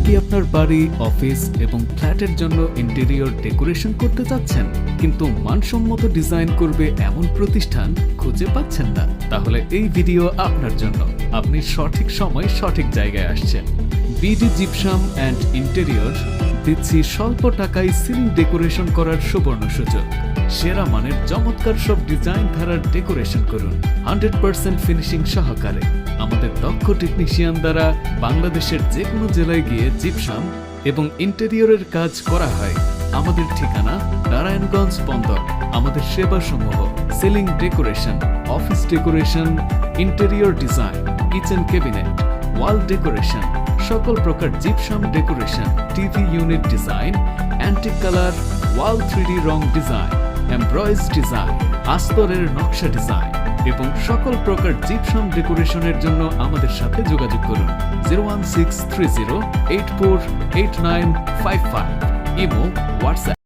কি আপনার বাড়ি, অফিস এবং ফ্ল্যাটের জন্য ইন্টেরিয়র ডেকোরেশন করতে চাচ্ছেন, কিন্তু মানসম্মত ডিজাইন করবে এমন প্রতিষ্ঠান খুঁজে পাচ্ছেন না? তাহলে এই ভিডিও আপনার জন্য। আপনি সঠিক সময় সঠিক জায়গায় আসছেন। বিডি জিপসাম অ্যান্ড ইন্টেরিয়র দিচ্ছি স্বল্প টাকায় সিলিং ডেকোরেশন করার সুবর্ণ সুযোগ। সেরা মানের চমৎকার সব ডিজাইন ধারার ডেকোরেশন করুন 100% ফিনিশিং সহকারে। আমাদের দক্ষ টেকনিশিয়ান দ্বারা বাংলাদেশের যে কোনো জেলায় গিয়ে জিপসাম এবং ইন্টেরিয়রের কাজ করা হয়। আমাদের ঠিকানা নারায়ণগঞ্জ বন্দর। আমাদের সেবাসমূহ ceiling decoration, office decoration, interior design, kitchen cabinet, wall decoration, সকল প্রকার gypsum decoration, TV unit design, antique colour, wall 3D রং ডিজাইন, এমব্রয়েজ ডিজাইন, আস্তরের নকশা ডিজাইন এবং সকল প্রকার জিপসাম ডেকোরেশনের জন্য আমাদের সাথে যোগাযোগ করুন 01630848955। Imo, WhatsApp.